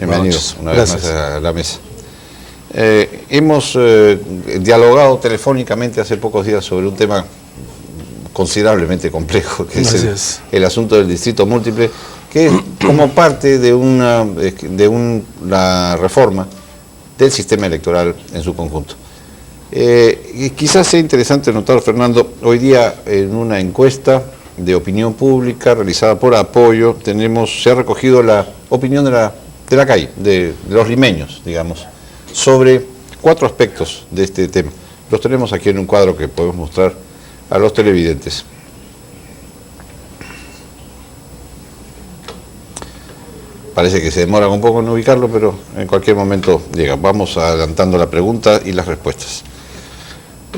Bienvenidos una vez más a la mesa. Hemos dialogado telefónicamente hace pocos días sobre un tema considerablemente complejo, que es el asunto del distrito múltiple, que como parte de una reforma del sistema electoral en su conjunto. Quizás sea interesante notar, Fernando, hoy día en una encuesta de opinión pública realizada por Apoyo, se ha recogido la opinión de la calle, de los limeños, digamos, sobre 4 aspectos de este tema. Los tenemos aquí en un cuadro que podemos mostrar a los televidentes. Parece que se demora un poco en ubicarlo, pero en cualquier momento llega. Vamos adelantando la pregunta y las respuestas.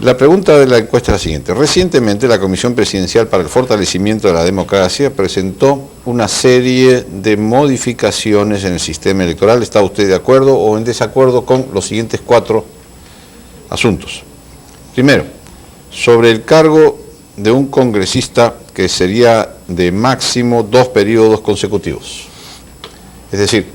La pregunta de la encuesta es la siguiente. Recientemente la Comisión Presidencial para el Fortalecimiento de la Democracia presentó una serie de modificaciones en el sistema electoral. ¿Está usted de acuerdo o en desacuerdo con los siguientes 4 asuntos? Primero, sobre el cargo de un congresista que sería de máximo 2 periodos consecutivos. Es decir,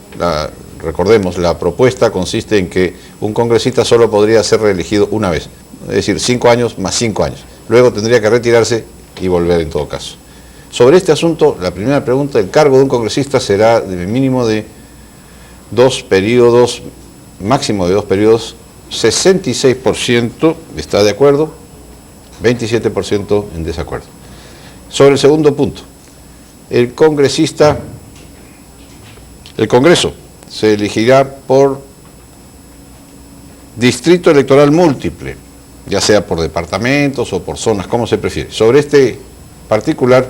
recordemos, la propuesta consiste en que un congresista solo podría ser reelegido una vez. Es decir, 5 años más 5 años. Luego tendría que retirarse y volver en todo caso. Sobre este asunto, la primera pregunta, el cargo de un congresista será de mínimo de 2 periodos, máximo de 2 periodos, 66% está de acuerdo, 27% en desacuerdo. Sobre el segundo punto, el Congreso se elegirá por distrito electoral múltiple, ya sea por departamentos o por zonas, como se prefiere. Sobre este particular,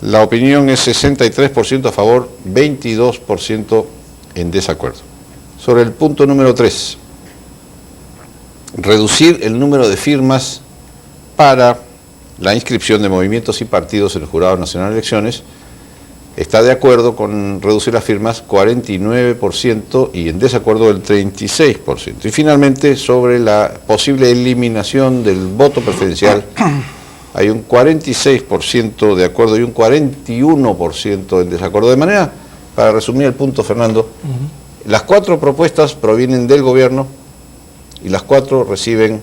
la opinión es 63% a favor, 22% en desacuerdo. Sobre el punto número 3, reducir el número de firmas para la inscripción de movimientos y partidos en el Jurado Nacional de Elecciones. Está de acuerdo con reducir las firmas 49% y en desacuerdo el 36%. Y finalmente, sobre la posible eliminación del voto preferencial, hay un 46% de acuerdo y un 41% en desacuerdo. De manera, para resumir el punto, Fernando, las 4 propuestas provienen del gobierno y las 4 reciben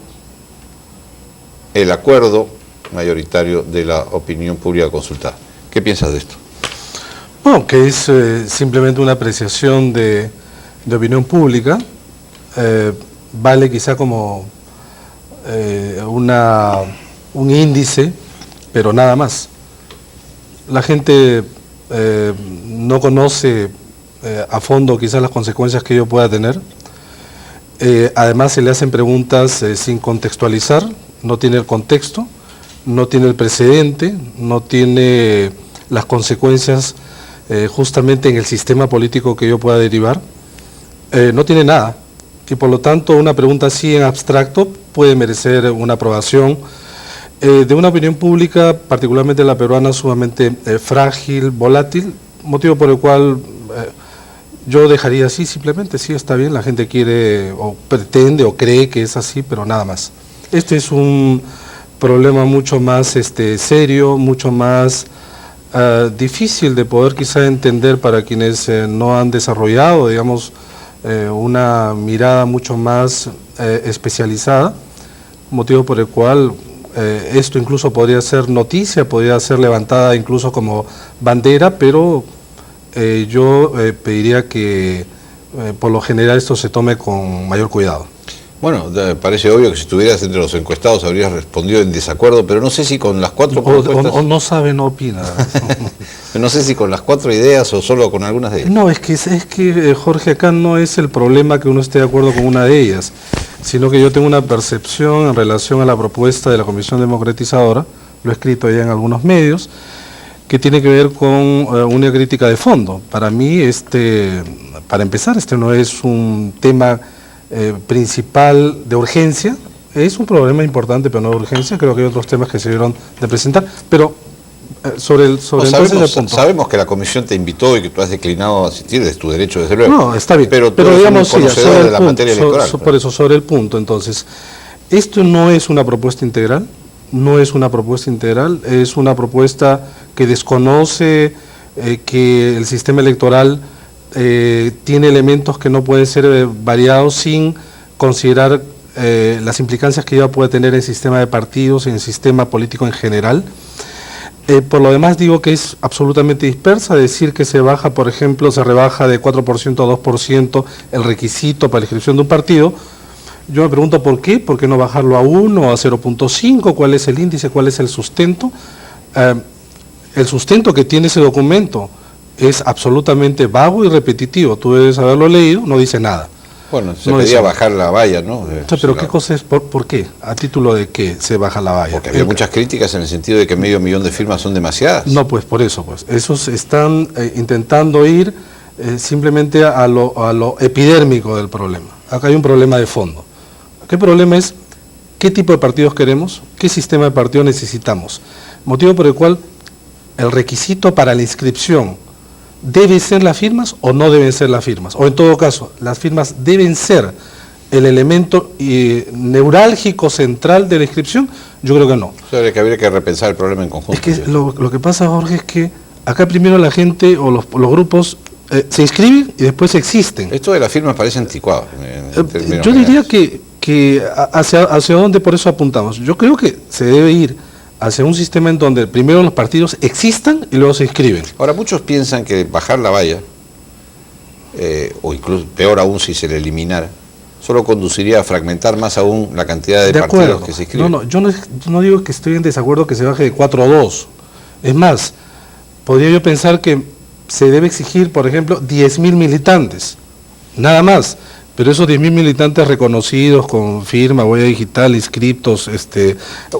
el acuerdo mayoritario de la opinión pública consultada. ¿Qué piensas de esto? Bueno, que es simplemente una apreciación de opinión pública, vale quizá como un índice, pero nada más. La gente no conoce a fondo quizás las consecuencias que ello pueda tener. Además se le hacen preguntas sin contextualizar, no tiene el contexto, no tiene el precedente, no tiene las consecuencias justamente en el sistema político que ello pueda derivar, no tiene nada, y por lo tanto una pregunta así en abstracto puede merecer una aprobación de una opinión pública, particularmente la peruana, sumamente frágil, volátil, motivo por el cual yo dejaría así simplemente. Sí, está bien, la gente quiere o pretende o cree que es así, pero nada más. Este es un problema mucho más serio, mucho más difícil de poder quizá entender para quienes no han desarrollado, digamos, una mirada mucho más especializada, motivo por el cual esto incluso podría ser noticia, podría ser levantada incluso como bandera, pero yo pediría que por lo general esto se tome con mayor cuidado. Bueno, parece obvio que si estuvieras entre los encuestados habrías respondido en desacuerdo, pero no sé si con las 4 propuestas... O no sabe, no opina. No sé si con las 4 ideas o solo con algunas de ellas. No, es que Jorge, acá no es el problema que uno esté de acuerdo con una de ellas, sino que yo tengo una percepción en relación a la propuesta de la Comisión Democratizadora, lo he escrito ya en algunos medios, que tiene que ver con una crítica de fondo. Para mí, para empezar, no es un tema principal de urgencia, es un problema importante pero no de urgencia. Creo que hay otros temas que se debieron de presentar, pero sabemos que la comisión te invitó y que tú has declinado asistir, es tu derecho desde luego. No, está bien, pero digamos, sí, sobre la materia electoral. Por eso, sobre el punto, entonces, esto no es una propuesta integral, es una propuesta que desconoce que el sistema electoral tiene elementos que no pueden ser variados sin considerar las implicancias que ella puede tener en el sistema de partidos y en el sistema político en general. Por lo demás digo que es absolutamente dispersa. Decir que se baja, por ejemplo, se rebaja de 4% a 2% el requisito para la inscripción de un partido. Yo me pregunto por qué no bajarlo a 1 o a 0.5, cuál es el índice, cuál es el sustento. El sustento que tiene ese documento es absolutamente vago y repetitivo. Tú debes haberlo leído, no dice nada. Bueno, se pedía bajar la valla, ¿no? Pero ¿qué cosa es? ¿Por qué? ¿A título de qué se baja la valla? Porque había muchas críticas en el sentido de que 500.000 de firmas son demasiadas. No, pues por eso, pues. Esos están intentando ir simplemente a lo epidérmico del problema. Acá hay un problema de fondo. ¿Qué problema es? ¿Qué tipo de partidos queremos? ¿Qué sistema de partido necesitamos? Motivo por el cual el requisito para la inscripción ¿deben ser las firmas o no deben ser las firmas? O en todo caso, ¿las firmas deben ser el elemento neurálgico central de la inscripción? Yo creo que no. O sea, que habría que repensar el problema en conjunto. Es que lo que pasa, Jorge, es que acá primero la gente o los grupos se inscriben y después existen. Esto de las firmas parece anticuado. Yo diría que hacia dónde por eso apuntamos. Yo creo que se debe ir hacia un sistema en donde primero los partidos existan y luego se inscriben. Ahora, muchos piensan que bajar la valla, o incluso peor aún si se le eliminara, solo conduciría a fragmentar más aún la cantidad de partidos que se inscriben. Yo no digo que estoy en desacuerdo que se baje de 4 a 2. Es más, podría yo pensar que se debe exigir, por ejemplo, 10.000 militantes, nada más. Pero esos 10.000 militantes reconocidos con firma, huella digital, inscriptos,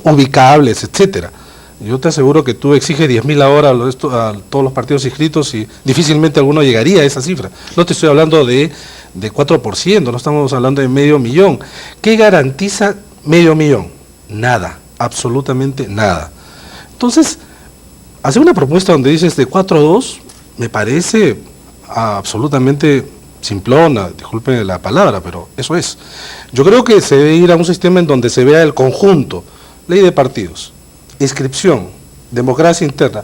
ubicables, etcétera. Yo te aseguro que tú exiges 10.000 ahora a todos los partidos inscritos y difícilmente alguno llegaría a esa cifra. No te estoy hablando de 4%, no estamos hablando de 500.000. ¿Qué garantiza 500.000? Nada, absolutamente nada. Entonces, hacer una propuesta donde dices de 4 a 2 me parece absolutamente simplona, disculpen la palabra, pero eso es. Yo creo que se debe ir a un sistema en donde se vea el conjunto, ley de partidos, inscripción, democracia interna,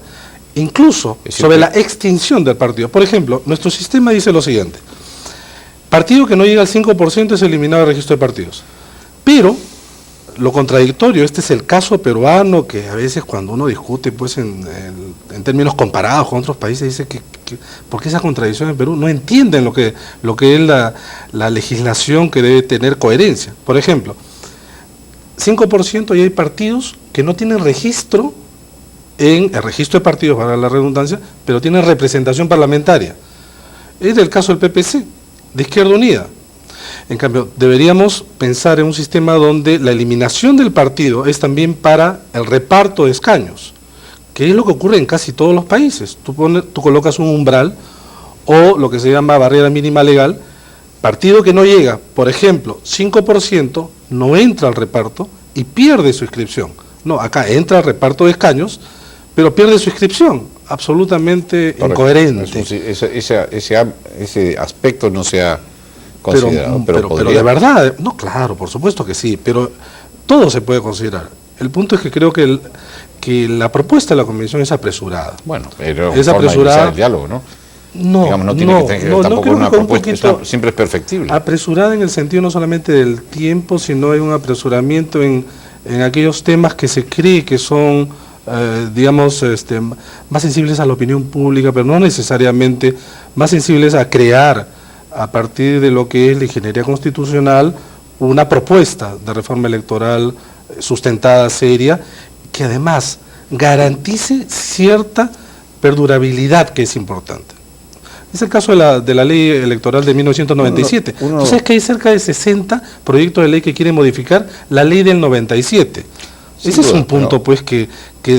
incluso sobre la extinción del partido. Por ejemplo, nuestro sistema dice lo siguiente: partido que no llega al 5% es eliminado del registro de partidos. Pero lo contradictorio, este es el caso peruano, que a veces cuando uno discute pues en términos comparados con otros países, dice que ¿por qué esa contradicción en Perú? No entienden lo que es la legislación que debe tener coherencia. Por ejemplo, 5% y hay partidos que no tienen registro en el registro de partidos, para la redundancia, pero tienen representación parlamentaria. Es el caso del PPC, de Izquierda Unida. En cambio, deberíamos pensar en un sistema donde la eliminación del partido es también para el reparto de escaños, que es lo que ocurre en casi todos los países. Tú colocas un umbral o lo que se llama barrera mínima legal. Partido que no llega, por ejemplo, 5%, no entra al reparto y pierde su inscripción. No, acá entra al reparto de escaños, pero pierde su inscripción. Absolutamente incoherente. Ese aspecto no se ha considerado, pero de verdad, no, claro, por supuesto que sí, pero todo se puede considerar. El punto es que creo que la propuesta de la convención es apresurada. Bueno, pero es apresurada. El diálogo, ¿no? No, digamos, no tiene que tener tampoco una propuesta, siempre es perfectible. Apresurada en el sentido no solamente del tiempo, sino hay un apresuramiento en aquellos temas que se cree que son, digamos, más sensibles a la opinión pública, pero no necesariamente más sensibles a crear, a partir de lo que es la ingeniería constitucional, una propuesta de reforma electoral sustentada, seria, que además garantice cierta perdurabilidad, que es importante. Es el caso de la ley electoral de 1997. Tú sabes que hay cerca de 60 proyectos de ley que quieren modificar la ley del 97. Ese es un punto pues que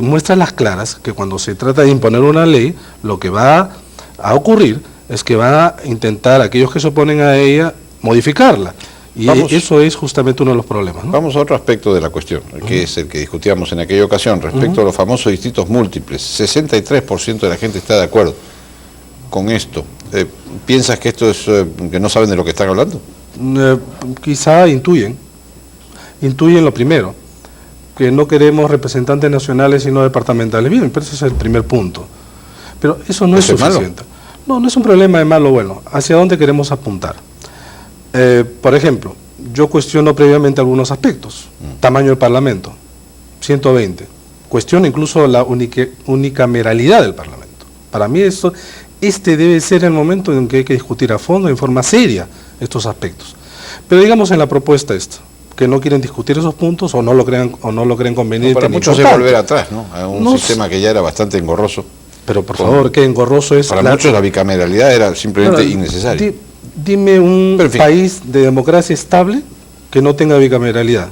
muestra a las claras que cuando se trata de imponer una ley, lo que va a ocurrir es que van a intentar aquellos que se oponen a ella modificarla. Y eso es justamente uno de los problemas, ¿no? Vamos a otro aspecto de la cuestión, que es el que discutíamos en aquella ocasión, respecto a los famosos distritos múltiples. 63% de la gente está de acuerdo con esto. ¿Piensas que esto es que no saben de lo que están hablando? Quizá intuyen lo primero, que no queremos representantes nacionales sino departamentales. Bien, pero ese es el primer punto. Pero eso no es suficiente. No, no es un problema de malo o bueno. ¿Hacia dónde queremos apuntar? Por ejemplo, yo cuestiono previamente algunos aspectos. Tamaño del Parlamento, 120. Cuestiono incluso la unicameralidad del Parlamento. Para mí este debe ser el momento en que hay que discutir a fondo, en forma seria, estos aspectos. Pero digamos en la propuesta esta, que no quieren discutir esos puntos o no lo creen conveniente. No, para muchos es volver atrás, ¿no? A un sistema que ya era bastante engorroso. Pero por favor, qué engorroso es. Para muchos la bicameralidad era simplemente innecesaria. Dime un país de democracia estable que no tenga bicameralidad.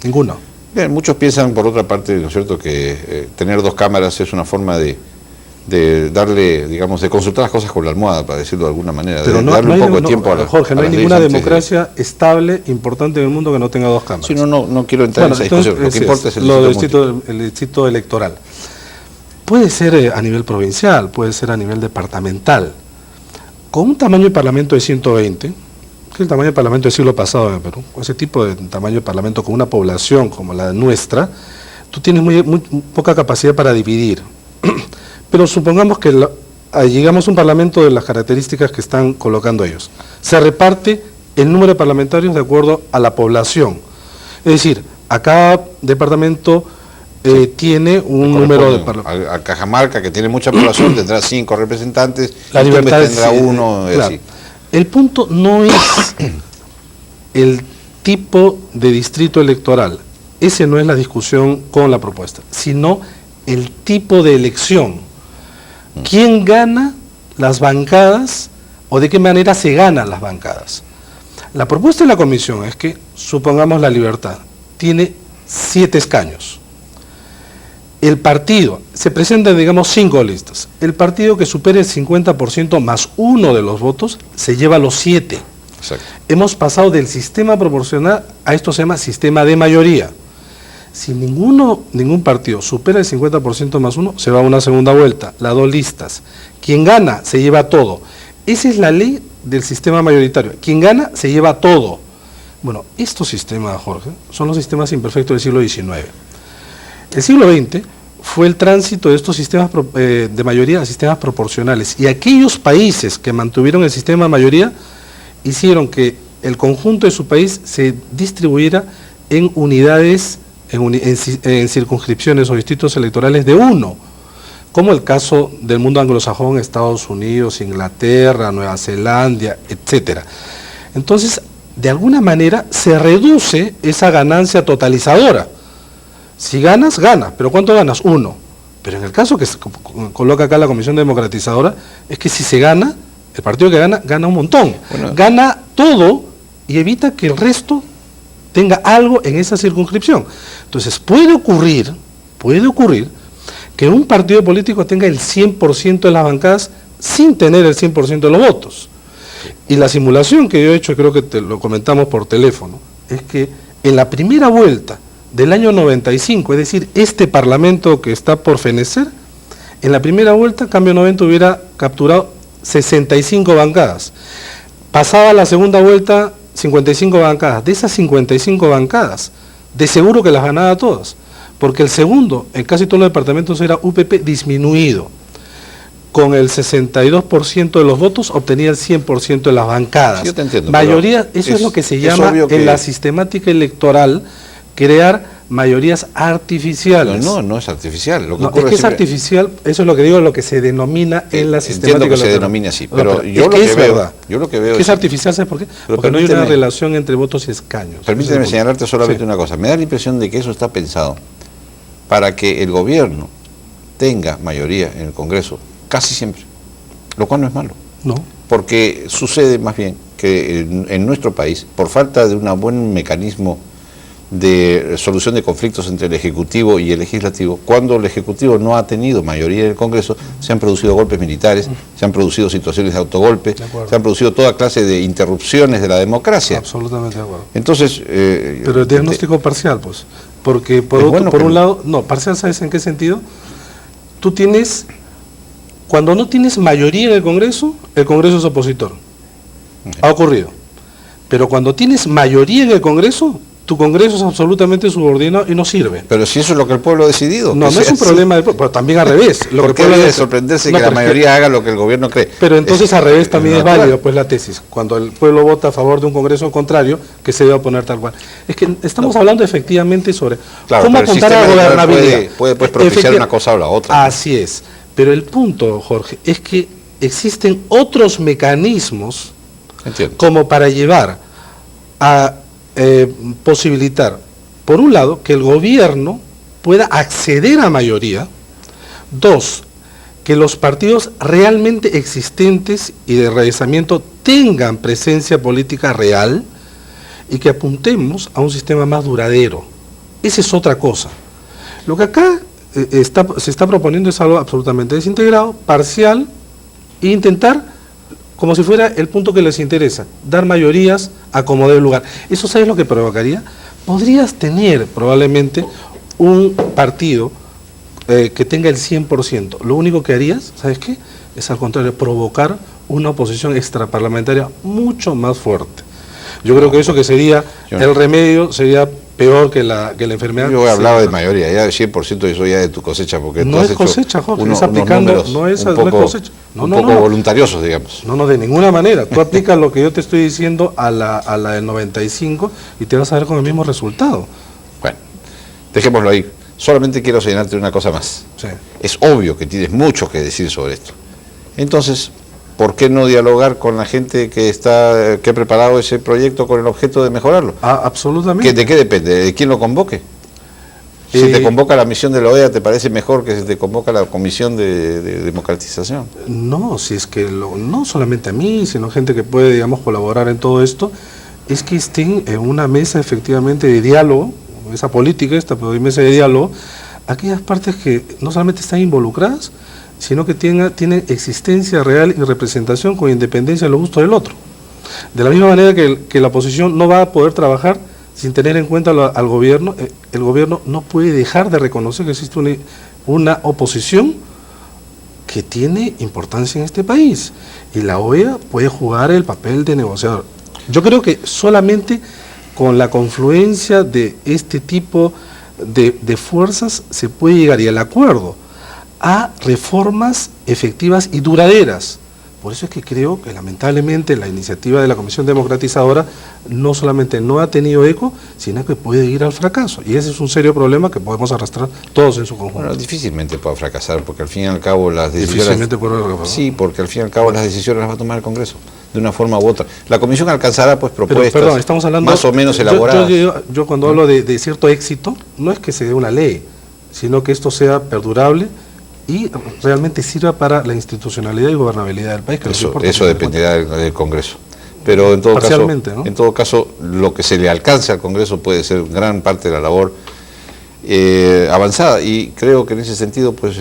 Ninguno. Bien, muchos piensan, por otra parte, ¿no es cierto?, que tener dos cámaras es una forma de darle, digamos, de consultar las cosas con la almohada, para decirlo de alguna manera, pero de darle un poco de tiempo a la Jorge, no hay ninguna democracia estable, importante en el mundo que no tenga dos cámaras. Sí, no quiero entrar en esa discusión. Lo que importa es el distrito electoral. Puede ser a nivel provincial, puede ser a nivel departamental. Con un tamaño de parlamento de 120, que es el tamaño de parlamento del siglo pasado en el Perú, ese tipo de tamaño de parlamento con una población como la nuestra, tú tienes muy poca capacidad para dividir. Pero supongamos que llegamos a un parlamento de las características que están colocando ellos. Se reparte el número de parlamentarios de acuerdo a la población. Es decir, a cada departamento tiene un número de parlamentarios. A Cajamarca, que tiene mucha población, tendrá 5 representantes, la Libertad tendrá uno. Claro. Así. El punto no es el tipo de distrito electoral, ese no es la discusión con la propuesta, sino el tipo de elección. ¿Quién gana las bancadas o de qué manera se ganan las bancadas? La propuesta de la comisión es que, supongamos la Libertad, tiene 7 escaños. El partido, se presentan, digamos, 5 listas. El partido que supere el 50% más 1 de los votos se lleva los 7. Exacto. Hemos pasado del sistema proporcional a esto se llama sistema de mayoría. Si ningún partido supera el 50% más 1, se va a una segunda vuelta, las 2 listas. Quien gana, se lleva todo. Esa es la ley del sistema mayoritario. Quien gana, se lleva todo. Bueno, estos sistemas, Jorge, son los sistemas imperfectos del siglo XIX. El siglo XX fue el tránsito de estos sistemas de mayoría a sistemas proporcionales. Y aquellos países que mantuvieron el sistema de mayoría hicieron que el conjunto de su país se distribuyera en unidades, en circunscripciones o distritos electorales de 1, como el caso del mundo anglosajón, Estados Unidos, Inglaterra, Nueva Zelanda, etcétera. Entonces, de alguna manera se reduce esa ganancia totalizadora. Si ganas, ganas, pero ¿cuánto ganas? 1. Pero en el caso que se coloca acá la Comisión Democratizadora, es que si se gana, el partido que gana, gana un montón. Bueno, gana todo y evita que el resto tenga algo en esa circunscripción. Entonces, puede ocurrir que un partido político tenga el 100% de las bancadas sin tener el 100% de los votos. Y la simulación que yo he hecho, creo que te lo comentamos por teléfono, es que en la primera vuelta del año 95, es decir, este parlamento que está por fenecer, en la primera vuelta, Cambio 90 hubiera capturado 65 bancadas. Pasaba la segunda vuelta, 55 bancadas. De esas 55 bancadas, de seguro que las ganaba todas, porque el segundo, en casi todos los departamentos, era UPP disminuido. Con el 62% de los votos obtenía el 100% de las bancadas. Sí, yo te entiendo, mayoría, eso es lo que se llama en la sistemática electoral, crear mayorías artificiales. No es artificial. Lo que ocurre es artificial, eso es lo que digo, lo que se denomina en la sistemática electoral. Entiendo que se denomina así, pero yo lo que veo es artificial, ¿sabes por qué? Porque no hay una relación entre votos y escaños. Permíteme señalarte solamente una cosa. Me da la impresión de que eso está pensado para que el gobierno tenga mayoría en el Congreso, casi siempre, lo cual no es malo. No. Porque sucede más bien que en nuestro país, por falta de un buen mecanismo de solución de conflictos entre el Ejecutivo y el Legislativo, cuando el Ejecutivo no ha tenido mayoría en el Congreso, se han producido golpes militares, se han producido situaciones de autogolpe, se han producido toda clase de interrupciones de la democracia. Absolutamente de acuerdo. Entonces... pero el diagnóstico parcial, pues, porque por un lado, no, parcial, ¿sabes en qué sentido? Tú tienes, cuando no tienes mayoría en el Congreso es opositor. Ha ocurrido. Pero cuando tienes mayoría en el Congreso, tu Congreso es absolutamente subordinado y no sirve. Pero si eso es lo que el pueblo ha decidido. No, no es un problema del pueblo, pero también al revés. ¿Por qué debe sorprenderse que la mayoría haga lo que el gobierno cree? Pero entonces al revés también es válido, pues, la tesis. Cuando el pueblo vota a favor de un Congreso contrario, que se debe oponer tal cual. Es que estamos hablando efectivamente sobre cómo apuntar a la gobernabilidad. Puede propiciar una cosa o la otra. Así es. Pero el punto, Jorge, es que existen otros mecanismos como para llevar a posibilitar, por un lado, que el gobierno pueda acceder a mayoría. Dos, que los partidos realmente existentes y de realizamiento tengan presencia política real y que apuntemos a un sistema más duradero. Esa es otra cosa. Lo que acá se está proponiendo es algo absolutamente desintegrado, parcial, e intentar, como si fuera el punto que les interesa, dar mayorías a como dé lugar. ¿Eso sabes lo que provocaría? Podrías tener probablemente un partido que tenga el 100%. Lo único que harías, ¿sabes qué? Es al contrario, provocar una oposición extraparlamentaria mucho más fuerte. Yo creo que eso que sería el remedio sería peor que la enfermedad. Yo hablaba de mayoría, ya de 100% eso ya de tu cosecha, porque no es cosecha, Jorge, es aplicando, no es cosecha. Un poco voluntariosos, digamos. No, de ninguna manera. Tú aplicas lo que yo te estoy diciendo a la del 95 y te vas a ver con el mismo resultado. Bueno, dejémoslo ahí. Solamente quiero señalarte una cosa más. Sí. Es obvio que tienes mucho que decir sobre esto. Entonces, ¿por qué no dialogar con la gente que ha preparado ese proyecto con el objeto de mejorarlo? Absolutamente. ¿De qué depende? ¿De quién lo convoque? Si te convoca la misión de la OEA, ¿te parece mejor que si te convoca la Comisión de Democratización? No, si es que no solamente a mí, sino gente que puede, digamos, colaborar en todo esto, es que estén en una mesa efectivamente de diálogo, esa política, esta mesa de diálogo, aquellas partes que no solamente están involucradas, sino que tienen existencia real y representación con independencia de los gustos del otro. De la misma manera que la oposición no va a poder trabajar sin tener en cuenta al gobierno, el gobierno no puede dejar de reconocer que existe una oposición que tiene importancia en este país, y la OEA puede jugar el papel de negociador. Yo creo que solamente con la confluencia de este tipo de fuerzas se puede llegar, y el acuerdo, a reformas efectivas y duraderas. Por eso es que creo que lamentablemente la iniciativa de la Comisión Democratizadora no solamente no ha tenido eco, sino que puede ir al fracaso. Y ese es un serio problema que podemos arrastrar todos en su conjunto. Bueno, difícilmente puede fracasar, porque al fin y al cabo las decisiones... Difícilmente puede fracasar. Sí, porque al fin y al cabo las decisiones las va a tomar el Congreso, de una forma u otra. La Comisión alcanzará pues propuestas. Pero, perdón, estamos hablando más o menos elaboradas. Yo cuando hablo de cierto éxito, no es que se dé una ley, sino que esto sea perdurable y realmente sirva para la institucionalidad y gobernabilidad del país. Que eso dependerá del Congreso. Pero en todo caso, lo que se le alcance al Congreso puede ser gran parte de la labor avanzada, y creo que en ese sentido, pues,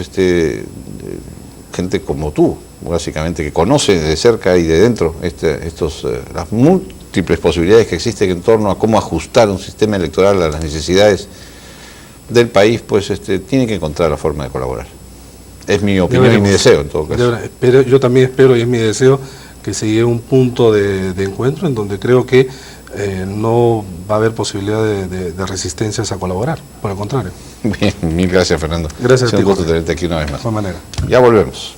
gente como tú, básicamente, que conoce de cerca y de dentro las múltiples posibilidades que existen en torno a cómo ajustar un sistema electoral a las necesidades del país, pues tiene que encontrar la forma de colaborar. Es mi opinión y mi deseo, en todo caso. Pero yo también espero, y es mi deseo, que se llegue a un punto de encuentro en donde creo que no va a haber posibilidad de resistencias a colaborar, por el contrario. Bien, mil gracias, Fernando. Gracias a ti. Un gusto tenerte aquí una vez más. De todas maneras. Ya volvemos.